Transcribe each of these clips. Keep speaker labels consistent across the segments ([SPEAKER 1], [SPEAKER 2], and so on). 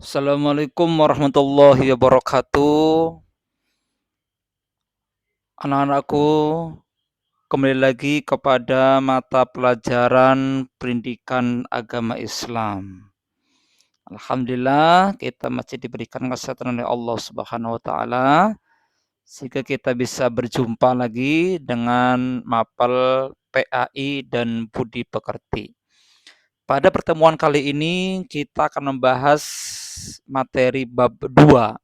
[SPEAKER 1] Assalamualaikum warahmatullahi wabarakatuh. Anak-anakku, kembali lagi kepada mata pelajaran pendidikan agama Islam. Alhamdulillah, kita masih diberikan kesehatan oleh Allah Subhanahu wa taala sehingga kita bisa berjumpa lagi dengan mapel PAI dan Budi Pekerti. Pada pertemuan kali ini kita akan membahas materi bab 2,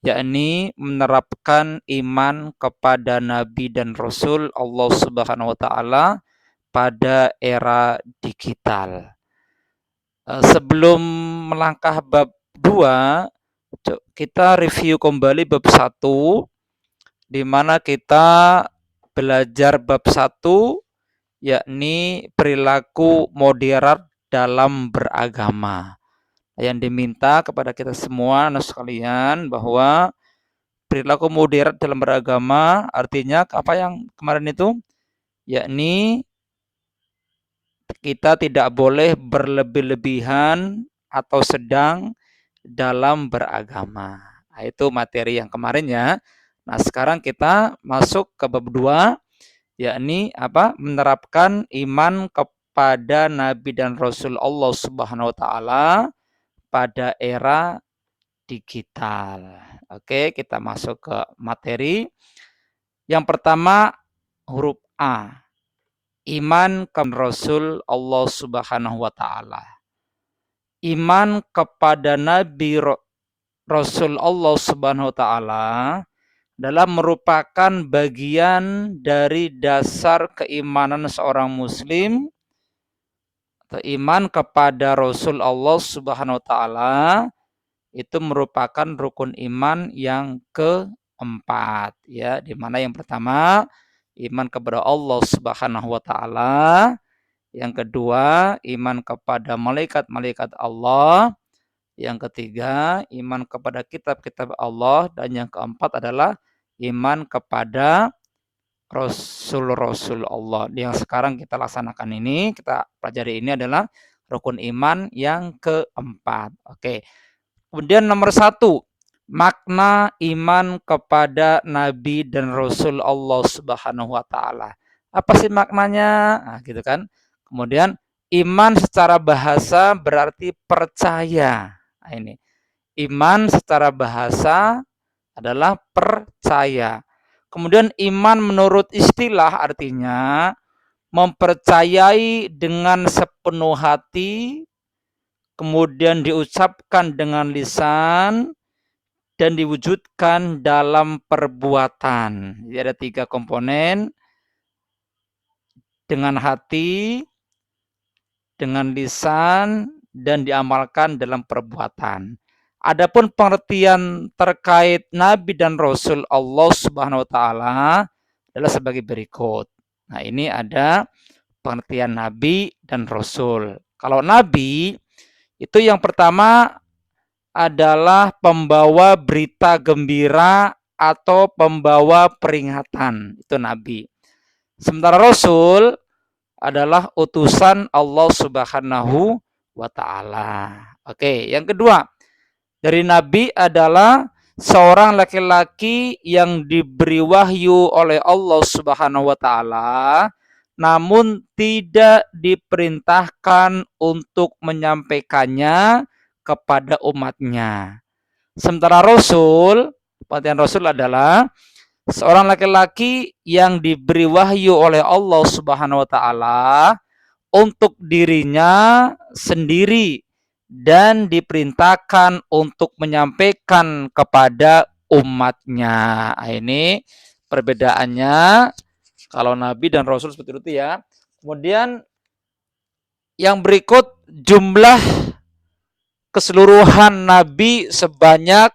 [SPEAKER 1] yakni menerapkan iman kepada nabi dan rasul Allah Subhanahu wa taala pada era digital. Sebelum melangkah bab 2, kita review kembali bab 1, di mana kita belajar bab 1, yakni perilaku moderat dalam beragama. Yang diminta kepada kita semua anak sekalian bahwa perilaku moderat dalam beragama artinya apa yang kemarin itu, yakni kita tidak boleh berlebih-lebihan atau sedang dalam beragama. Nah, itu materi yang kemarin ya. Nah, sekarang kita masuk ke bab 2, yakni apa? Menerapkan iman kepada nabi dan rasul Allah Subhanahu wa taala pada era digital. Oke, kita masuk ke materi. Yang pertama, huruf A. Iman kepada Rasul Allah Subhanahu wa taala. Iman kepada Nabi Rasul Allah Subhanahu wa taala adalah merupakan bagian dari dasar keimanan seorang muslim, atau iman kepada Rasul Allah Subhanahu wa taala itu merupakan rukun iman yang keempat, ya, di mana yang pertama iman kepada Allah Subhanahu wa taala, yang kedua iman kepada malaikat-malaikat Allah, yang ketiga iman kepada kitab-kitab Allah, dan yang keempat adalah iman kepada Rasul-Rasul Allah. Yang sekarang kita laksanakan ini, kita pelajari ini adalah rukun iman yang keempat. Oke. Kemudian nomor 1, makna iman kepada Nabi dan Rasul Allah Subhanahu wa taala. Apa sih maknanya? Nah, gitu kan. Kemudian iman secara bahasa berarti percaya. Nah, ini. Iman secara bahasa adalah percaya. Kemudian iman menurut istilah artinya mempercayai dengan sepenuh hati, kemudian diucapkan dengan lisan, dan diwujudkan dalam perbuatan. Jadi ada 3 komponen, dengan hati, dengan lisan, dan diamalkan dalam perbuatan. Adapun pengertian terkait Nabi dan Rasul Allah Subhanahu wa taala adalah sebagai berikut. Nah, ini ada pengertian Nabi dan Rasul. Kalau Nabi itu yang pertama adalah pembawa berita gembira atau pembawa peringatan. Itu Nabi. Sementara Rasul adalah utusan Allah Subhanahu wa taala. Oke, yang kedua, dari Nabi adalah seorang laki-laki yang diberi wahyu oleh Allah Subhanahu wa taala, namun tidak diperintahkan untuk menyampaikannya kepada umatnya. Sementara Rasul, pengertian Rasul adalah seorang laki-laki yang diberi wahyu oleh Allah Subhanahu wa taala untuk dirinya sendiri dan diperintahkan untuk menyampaikan kepada umatnya. Nah, ini perbedaannya kalau Nabi dan Rasul seperti itu ya. Kemudian yang berikut jumlah keseluruhan Nabi sebanyak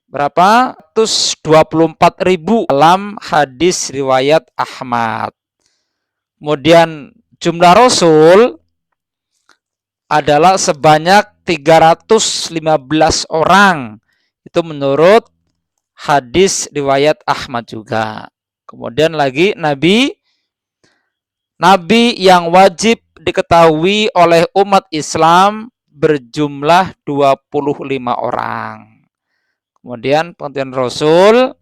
[SPEAKER 1] berapa? 124.000 dalam hadis riwayat Ahmad. Kemudian jumlah Rasul adalah sebanyak 315 orang. Itu menurut hadis riwayat Ahmad juga. Kemudian lagi Nabi yang wajib diketahui oleh umat Islam berjumlah 25 orang. Kemudian pengertian Rasul,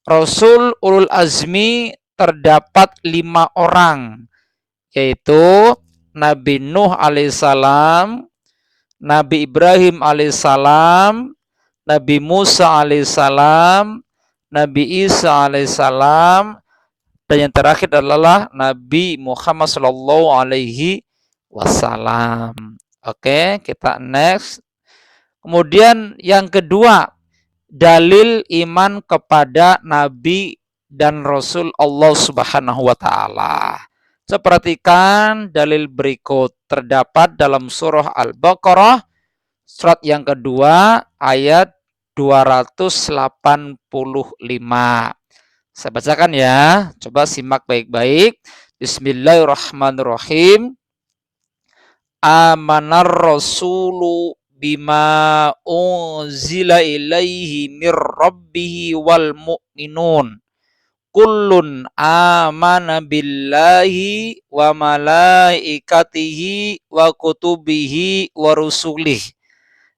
[SPEAKER 1] Rasul ulul azmi terdapat 5 orang, yaitu Nabi Nuh alaihissalam, Nabi Ibrahim alaihissalam, Nabi Musa alaihissalam, Nabi Isa alaihissalam, dan yang terakhir adalah Nabi Muhammad sallallahu alaihi wasallam. Oke, kita next. Kemudian yang kedua, dalil iman kepada Nabi dan Rasul Allah Subhanahu wa taala. Perhatikan dalil berikut terdapat dalam surah Al-Baqarah surat yang kedua ayat 285. Saya bacakan ya, coba simak baik-baik. Bismillahirrahmanirrahim. Amanar rasulu bima unzila ilaihi mir rabbihi wal mu'minun. Kullun amana billahi wa malaikatihi wa kutubihi wa rusulihi.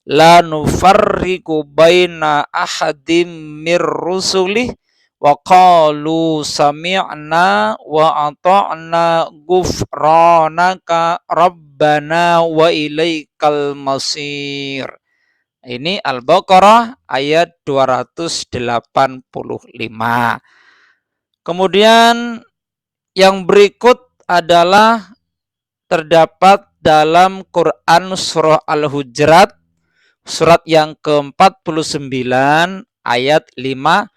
[SPEAKER 1] La nufarriqu baina ahadim mir rusulih wa qalu sami'na wa ata'na ghufranaka rabbana wa ilaikal masir. Ini Al-Baqarah ayat 285. Kemudian yang berikut adalah terdapat dalam Quran surah Al-Hujurat surat yang ke-49 ayat 15.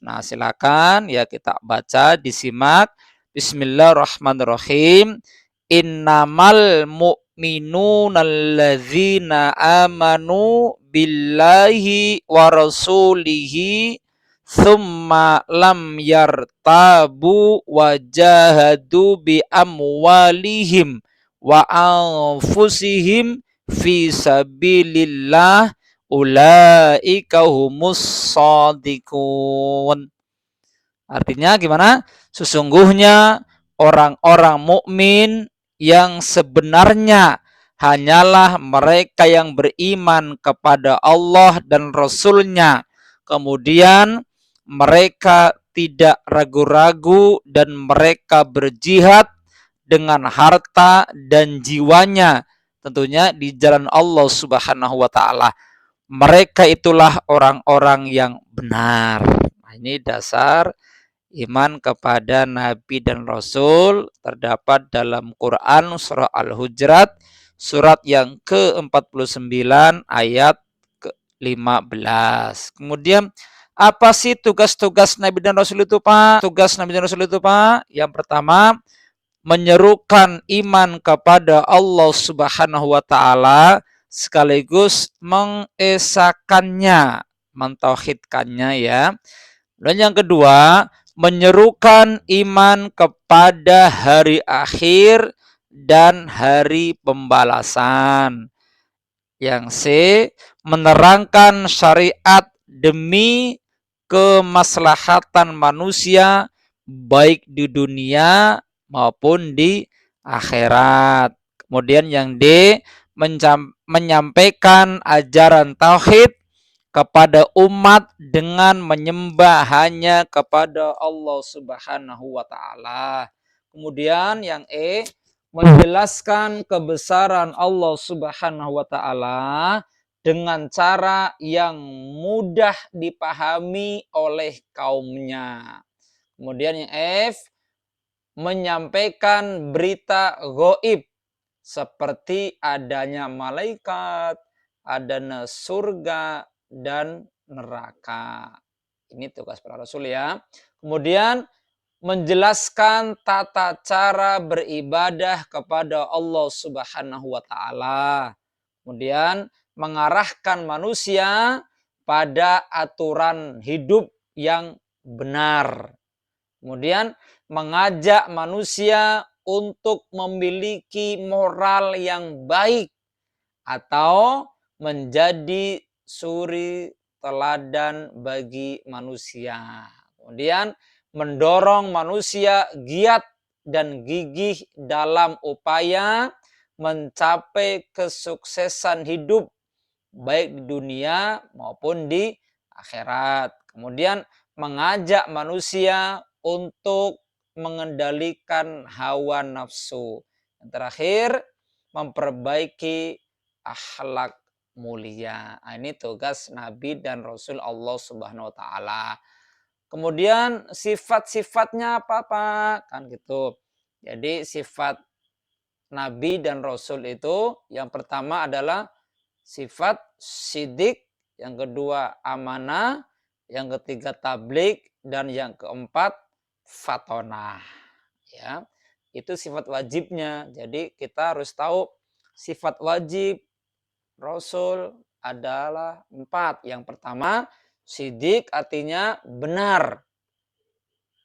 [SPEAKER 1] Nah, silakan ya kita baca, disimak. Bismillahirrahmanirrahim. Innamal mu'minuna alladzina amanu billahi wa rasulihi thumma lam yartabu wa jahadu bi amwalihim wa anfusihim fi sabilillah ulaika humus shadiqun. Artinya gimana? Sesungguhnya orang-orang mukmin yang sebenarnya hanyalah mereka yang beriman kepada Allah dan Rasul-Nya. Kemudian mereka tidak ragu-ragu dan mereka berjihad dengan harta dan jiwanya, tentunya di jalan Allah Subhanahu wa taala. Mereka itulah orang-orang yang benar. Nah, ini dasar iman kepada Nabi dan Rasul terdapat dalam Quran surah Al-Hujurat surat yang ke-49 ayat ke-15. Kemudian apa sih tugas-tugas Nabi dan Rasul itu, Pak? Tugas Nabi dan Rasul itu, Pak, yang pertama menyerukan iman kepada Allah Subhanahu wa taala sekaligus mengesakannya, mentauhidkannya ya. Dan yang kedua, menyerukan iman kepada hari akhir dan hari pembalasan. Yang C, menerangkan syariat demi kemaslahatan manusia baik di dunia maupun di akhirat. Kemudian yang D, menyampaikan ajaran tauhid kepada umat dengan menyembah hanya kepada Allah Subhanahu wa taala. Kemudian yang E, menjelaskan kebesaran Allah Subhanahu wa taala dengan cara yang mudah dipahami oleh kaumnya. Kemudian yang F, menyampaikan berita gaib seperti adanya malaikat, adanya surga dan neraka. Ini tugas para rasul ya. Kemudian menjelaskan tata cara beribadah kepada Allah Subhanahu wa taala. Kemudian mengarahkan manusia pada aturan hidup yang benar. Kemudian mengajak manusia untuk memiliki moral yang baik atau menjadi suri teladan bagi manusia. Kemudian mendorong manusia giat dan gigih dalam upaya mencapai kesuksesan hidup baik di dunia maupun di akhirat. Kemudian mengajak manusia untuk mengendalikan hawa nafsu. Yang terakhir, memperbaiki akhlak mulia. Nah, ini tugas Nabi dan Rasul Allah Subhanahu wa taala. Kemudian sifat-sifatnya apa, Pak? Kan gitu. Jadi sifat Nabi dan Rasul itu yang pertama adalah sifat sidik, yang kedua amanah, yang ketiga tablik, dan yang keempat fatonah. Ya, itu sifat wajibnya. Jadi kita harus tahu sifat wajib Rasul adalah 4. Yang pertama, sidik artinya benar.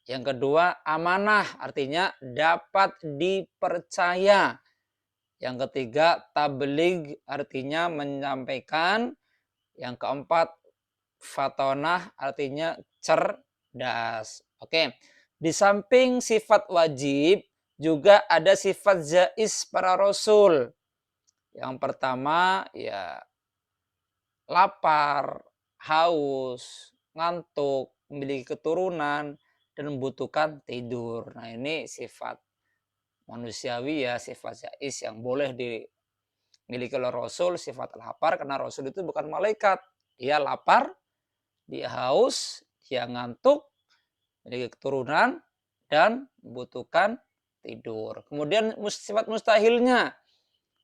[SPEAKER 1] Yang kedua, amanah artinya dapat dipercaya. Yang ketiga, tabligh artinya menyampaikan. Yang keempat, fatonah artinya cerdas. Oke. Di samping sifat wajib, juga ada sifat jaiz para rasul. Yang pertama, ya lapar, haus, ngantuk, memiliki keturunan, dan membutuhkan tidur. Nah, ini sifat manusiawi ya, sifat jaiz yang boleh dimiliki oleh Rasul, sifat lapar, karena Rasul itu bukan malaikat. Dia lapar, dia haus, dia ngantuk, memiliki keturunan, dan membutuhkan tidur. Kemudian sifat mustahilnya.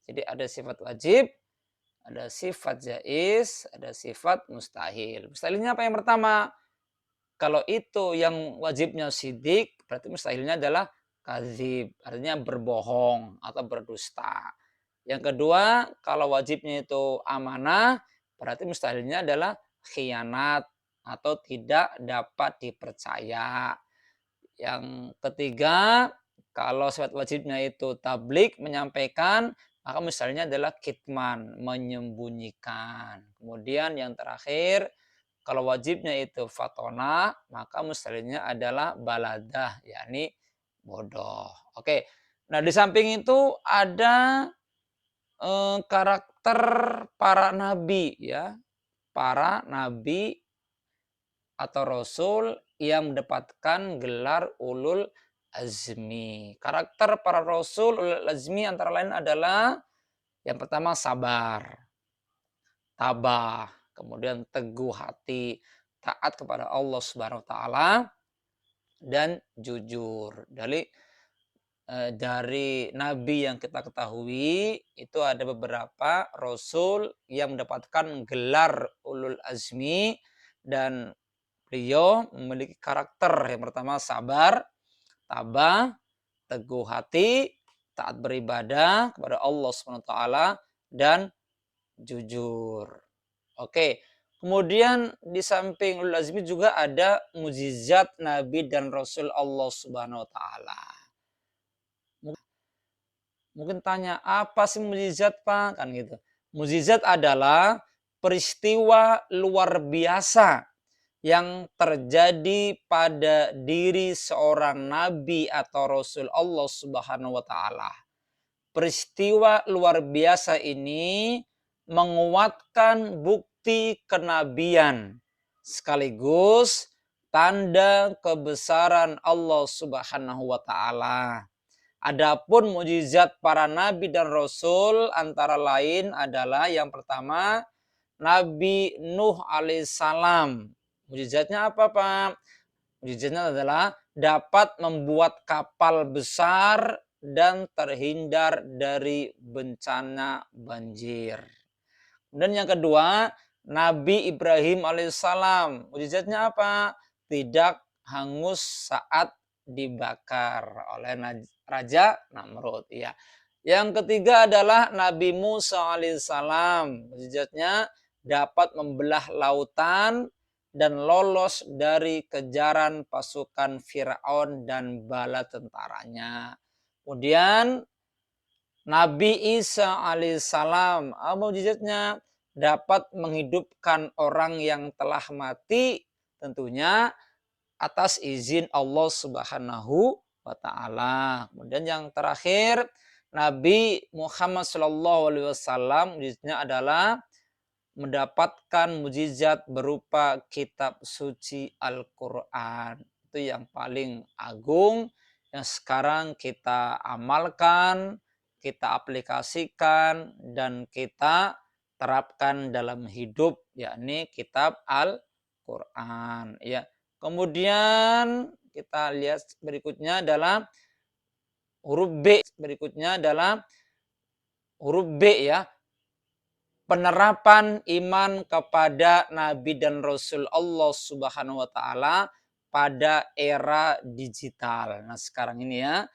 [SPEAKER 1] Jadi ada sifat wajib, ada sifat jaiz, ada sifat mustahil. Mustahilnya apa yang pertama? Kalau itu yang wajibnya sidik, berarti mustahilnya adalah kadzib, artinya berbohong atau berdusta. Yang kedua, kalau wajibnya itu amanah, berarti mustahilnya adalah khianat atau tidak dapat dipercaya. Yang ketiga, kalau sifat wajibnya itu tablik, menyampaikan, maka misalnya adalah kitman, menyembunyikan. Kemudian yang terakhir, kalau wajibnya itu fatona, maka mustahilnya adalah baladah, yakni bodoh. Oke. Nah, di samping itu ada karakter para nabi ya. Para nabi atau rasul yang mendapatkan gelar ulul azmi. Karakter para rasul ulul azmi antara lain adalah yang pertama sabar, tabah, kemudian teguh hati, taat kepada Allah Subhanahu wa taala, dan jujur. Dari nabi yang kita ketahui itu ada beberapa rasul yang mendapatkan gelar ulul azmi, dan beliau memiliki karakter yang pertama sabar, tabah, teguh hati, taat beribadah kepada Allah Subhanahu wa taala, dan jujur. Oke. Kemudian di samping ulul azmi juga ada mukjizat nabi dan rasul Allah Subhanahu wa taala. Mungkin tanya, apa sih mukjizat, Pak? Kan gitu. Mukjizat adalah peristiwa luar biasa yang terjadi pada diri seorang nabi atau rasul Allah Subhanahu wa taala. Peristiwa luar biasa ini menguatkan bukti kenabian sekaligus tanda kebesaran Allah Subhanahu wa taala. Adapun mukjizat para nabi dan rasul antara lain adalah yang pertama Nabi Nuh alaihissalam. Mukjizatnya apa, Pak? Mukjizatnya adalah dapat membuat kapal besar dan terhindar dari bencana banjir. Dan yang kedua, Nabi Ibrahim alaihissalam. Mukjizatnya apa? Tidak hangus saat dibakar oleh Raja Namrud. Ya. Yang ketiga adalah Nabi Musa alaihissalam. Mukjizatnya dapat membelah lautan dan lolos dari kejaran pasukan Firaun dan bala tentaranya. Kemudian Nabi Isa alaihissalam, mukjizatnya dapat menghidupkan orang yang telah mati, tentunya atas izin Allah Subhanahu wa taala. Kemudian yang terakhir, Nabi Muhammad SAW mujizatnya adalah mendapatkan mujizat berupa kitab suci Al-Quran. Itu yang paling agung yang sekarang kita amalkan, kita aplikasikan, dan kita terapkan dalam hidup, yakni kitab Al-Quran. Ya. Kemudian kita lihat berikutnya adalah huruf B. Berikutnya adalah huruf B ya. Penerapan iman kepada Nabi dan Rasul Allah Subhanahu wa Ta'ala pada era digital. Nah, sekarang ini ya,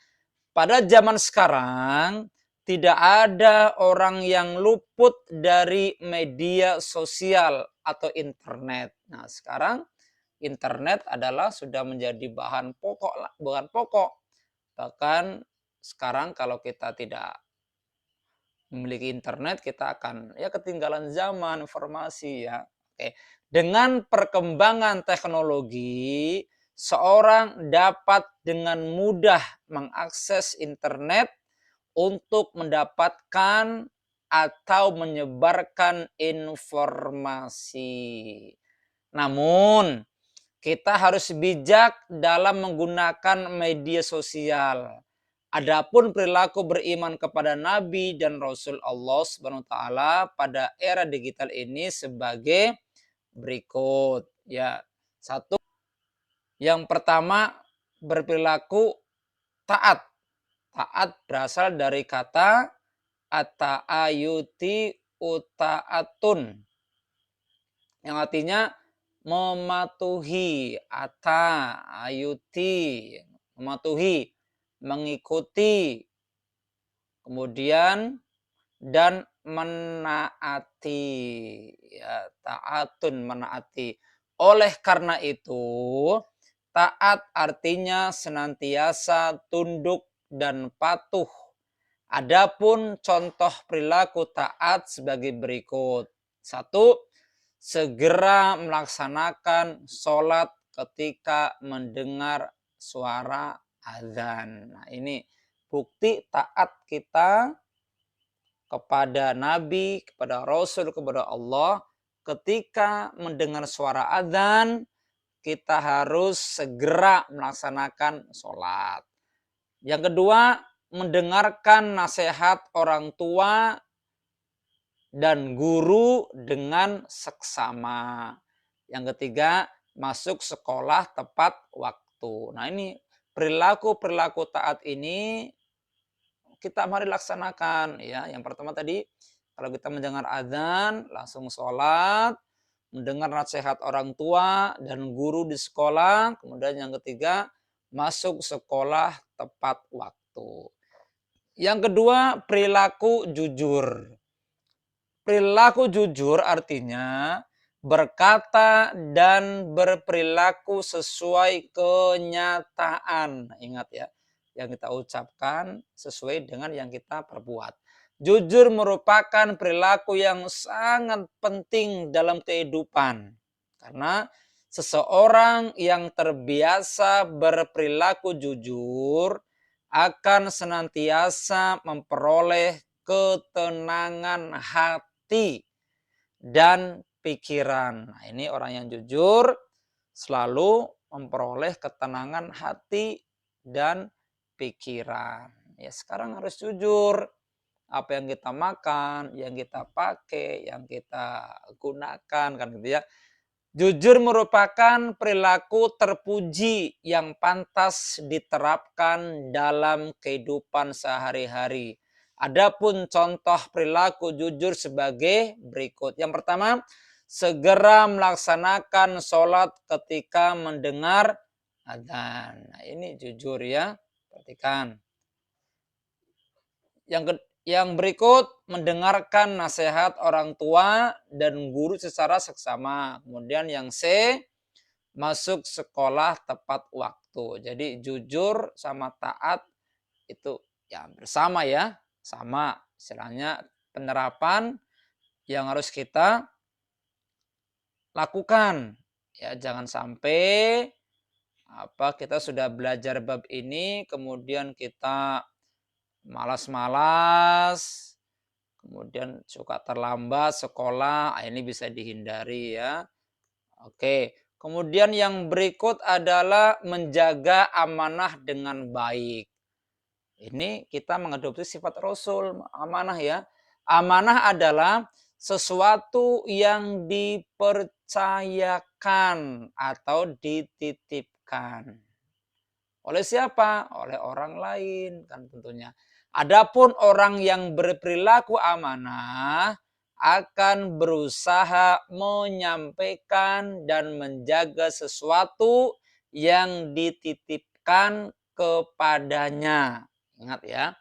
[SPEAKER 1] pada zaman sekarang tidak ada orang yang luput dari media sosial atau internet. Nah, sekarang internet adalah sudah menjadi bahan pokok, bahan pokok. Bahkan sekarang kalau kita tidak memiliki internet, kita akan ya ketinggalan zaman informasi ya. Oke. Dengan perkembangan teknologi, seorang dapat dengan mudah mengakses internet untuk mendapatkan atau menyebarkan informasi. Namun, kita harus bijak dalam menggunakan media sosial. Adapun perilaku beriman kepada Nabi dan Rasul Allah Subhanahu wa taala pada era digital ini sebagai berikut. Ya, satu, yang pertama berperilaku taat. Taat berasal dari kata ata'ayuti uta'atun, yang artinya mematuhi, ayuti, mematuhi, mengikuti, kemudian dan menaati, ya, taatun, menaati. Oleh karena itu, taat artinya senantiasa tunduk dan patuh. Adapun contoh perilaku taat sebagai berikut. Satu, segera melaksanakan sholat ketika mendengar suara azan. Nah, ini bukti taat kita kepada Nabi, kepada Rasul, kepada Allah. Ketika mendengar suara azan, kita harus segera melaksanakan sholat. Yang kedua, mendengarkan nasihat orang tua dan guru dengan seksama. Yang ketiga, masuk sekolah tepat waktu. Nah, ini perilaku-perilaku taat ini kita mari laksanakan ya. Yang pertama tadi, kalau kita mendengar azan langsung sholat, mendengar nasihat orang tua dan guru di sekolah. Kemudian yang ketiga, masuk sekolah tepat waktu. Yang kedua, perilaku jujur. Perilaku jujur artinya berkata dan berperilaku sesuai kenyataan. Ingat ya, yang kita ucapkan sesuai dengan yang kita perbuat. Jujur merupakan perilaku yang sangat penting dalam kehidupan. Karena seseorang yang terbiasa berperilaku jujur akan senantiasa memperoleh ketenangan hati dan pikiran. Nah, ini orang yang jujur selalu memperoleh ketenangan hati dan pikiran. Ya, sekarang harus jujur. Apa yang kita makan, yang kita pakai, yang kita gunakan, kan gitu ya. Jujur merupakan perilaku terpuji yang pantas diterapkan dalam kehidupan sehari-hari. Adapun contoh perilaku jujur sebagai berikut. Yang pertama, segera melaksanakan sholat ketika mendengar adzan. Nah, ini jujur ya, perhatikan. Yang berikut, mendengarkan nasihat orang tua dan guru secara seksama. Kemudian yang C, masuk sekolah tepat waktu. Jadi jujur sama taat itu ya bersama ya, sama istilahnya penerapan yang harus kita lakukan. Ya, jangan sampai kita sudah belajar bab ini kemudian kita malas-malas, kemudian suka terlambat sekolah, ini bisa dihindari ya. Oke, kemudian yang berikut adalah menjaga amanah dengan baik. Ini kita mengadopsi sifat Rasul, amanah ya. Amanah adalah sesuatu yang dipercayakan atau dititipkan. Oleh siapa? Oleh orang lain kan tentunya. Adapun orang yang berperilaku amanah akan berusaha menyampaikan dan menjaga sesuatu yang dititipkan kepadanya. Ingat ya.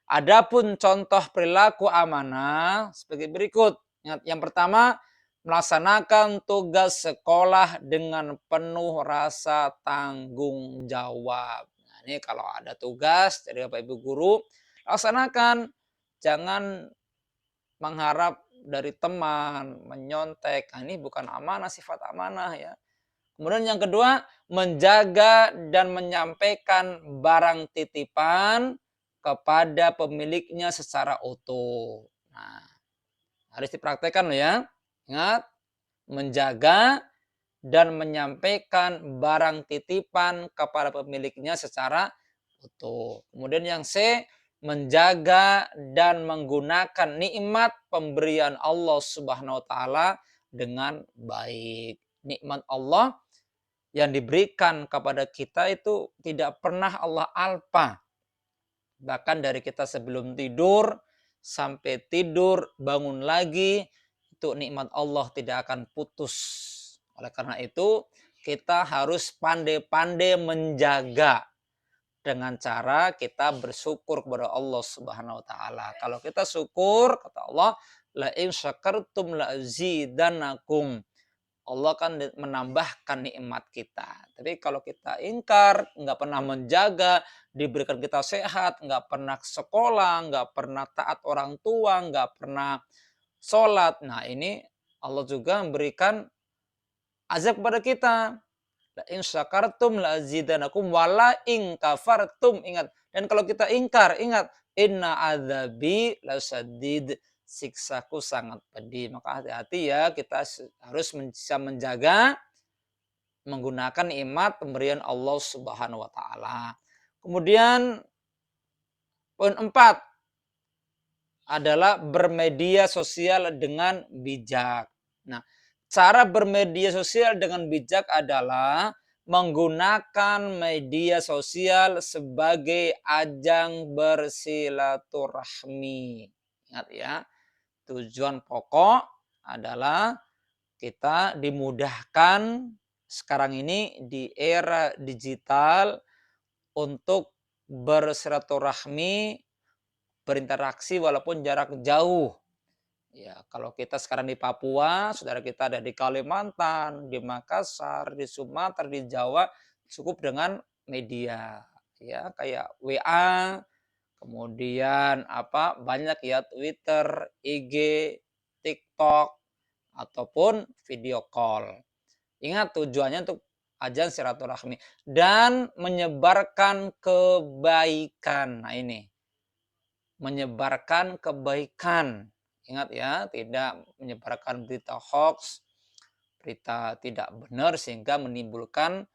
[SPEAKER 1] Adapun contoh perilaku amanah sebagai berikut. Ingat, yang pertama, melaksanakan tugas sekolah dengan penuh rasa tanggung jawab. Nah, ini kalau ada tugas dari Bapak Ibu guru, laksanakan. Jangan mengharap dari teman, menyontek. Nah, ini bukan amanah, sifat amanah ya. Kemudian yang kedua, menjaga dan menyampaikan barang titipan kepada pemiliknya secara utuh. Nah, harus dipraktekkan loh ya. Ingat, menjaga dan menyampaikan barang titipan kepada pemiliknya secara utuh. Kemudian yang C, menjaga dan menggunakan nikmat pemberian Allah Subhanahu wa taala dengan baik. Nikmat Allah yang diberikan kepada kita itu tidak pernah Allah alpa. Bahkan dari kita sebelum tidur sampai tidur bangun lagi, itu nikmat Allah tidak akan putus. Oleh karena itu kita harus pandai-pandai menjaga dengan cara kita bersyukur kepada Allah Subhanahu wa taala. Kalau kita syukur, kata Allah, la in syakartum la azidannakum. Allah kan menambahkan nikmat kita. Tapi kalau kita ingkar, nggak pernah menjaga, diberikan kita sehat, nggak pernah sekolah, nggak pernah taat orang tua, nggak pernah sholat. Nah ini Allah juga memberikan azab kepada kita. La in syakartum la azidanakum wala in kafartum. Ingat. Dan kalau kita ingkar, ingat. Inna adzabi lasadid. Siksaku sangat pedih. Maka hati-hati ya, kita harus bisa menjaga menggunakan nikmat pemberian Allah Subhanahu wa taala. Kemudian poin 4 adalah bermedia sosial dengan bijak. Nah, cara bermedia sosial dengan bijak adalah menggunakan media sosial sebagai ajang bersilaturahmi. Ingat ya, tujuan pokok adalah kita dimudahkan sekarang ini di era digital untuk bersilaturahmi, berinteraksi walaupun jarak jauh. Ya, kalau kita sekarang di Papua, saudara kita ada di Kalimantan, di Makassar, di Sumatera, di Jawa, cukup dengan media. Ya, kayak WA, kemudian banyak ya Twitter, IG, TikTok, ataupun video call. Ingat tujuannya untuk ajang silaturahmi dan menyebarkan kebaikan. Nah ini, menyebarkan kebaikan. Ingat ya, tidak menyebarkan berita hoax, berita tidak benar sehingga menimbulkan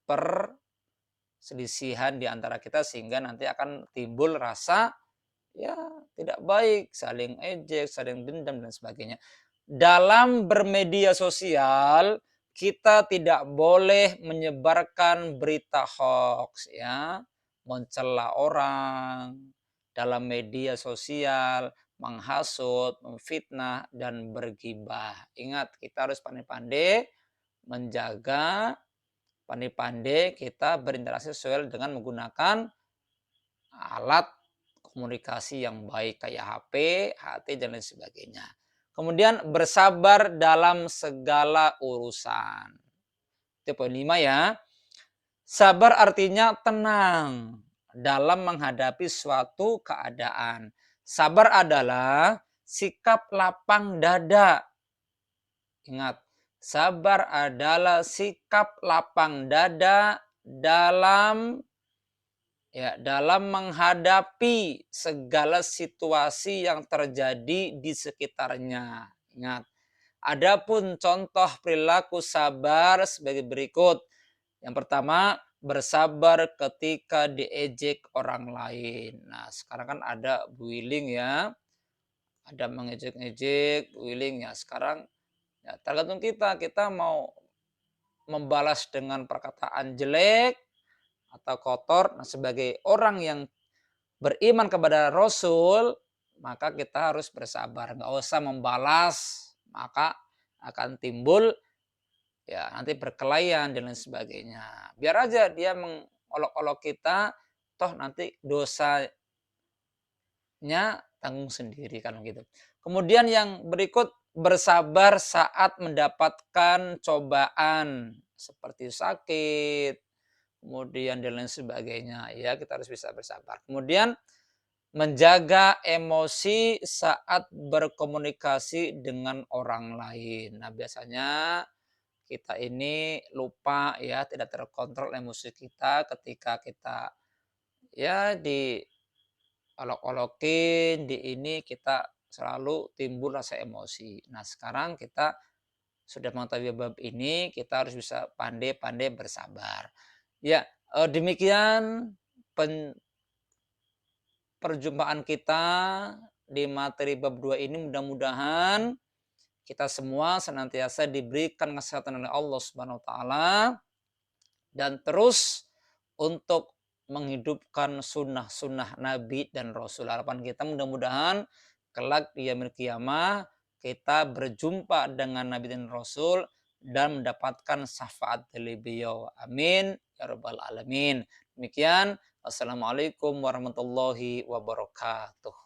[SPEAKER 1] perselisihan di antara kita sehingga nanti akan timbul rasa ya tidak baik, saling ejek, saling dendam dan sebagainya. Dalam bermedia sosial kita tidak boleh menyebarkan berita hoax ya, mencela orang dalam media sosial, menghasut, memfitnah dan bergibah. Ingat, kita harus pandai-pandai menjaga, pandai-pandai kita berinteraksi sosial dengan menggunakan alat komunikasi yang baik kayak HP, HT dan lain sebagainya. Kemudian bersabar dalam segala urusan. Itu poin 5 ya. Sabar artinya tenang dalam menghadapi suatu keadaan. Sabar adalah sikap lapang dada. Ingat, sabar adalah sikap lapang dada dalam Ya, dalam menghadapi segala situasi yang terjadi di sekitarnya. Ingat, adapun contoh perilaku sabar sebagai berikut. Yang pertama, bersabar ketika diejek orang lain. Nah, sekarang kan ada bullying ya, ada mengejek-ejek, bullying ya. Sekarang ya tergantung kita, kita mau membalas dengan perkataan jelek atau kotor. Nah, sebagai orang yang beriman kepada Rasul, maka kita harus bersabar, nggak usah membalas, maka akan timbul ya nanti perkelahian dan lain sebagainya. Biar aja dia mengolok-olok kita, toh nanti dosanya tanggung sendiri kan gitu. Kemudian yang berikut, bersabar saat mendapatkan cobaan seperti sakit, kemudian dan lain sebagainya. Ya, kita harus bisa bersabar. Kemudian menjaga emosi saat berkomunikasi dengan orang lain. Nah, biasanya kita ini lupa ya, tidak terkontrol emosi kita ketika kita ya diolok-olokin, di ini kita selalu timbul rasa emosi. Nah, sekarang kita sudah mengetahui bab ini, kita harus bisa pandai-pandai bersabar. Ya, demikian perjumpaan kita di materi bab 2 ini. Mudah-mudahan kita semua senantiasa diberikan kesehatan oleh Allah Subhanahu wa taala dan terus untuk menghidupkan sunnah-sunnah Nabi dan Rasul. Harapan kita mudah-mudahan kelak di yaumil qiyamah kita berjumpa dengan Nabi dan Rasul dan mendapatkan syafaat dari beliau. Amin ya rabbal alamin. Demikian. Assalamualaikum warahmatullahi wabarakatuh.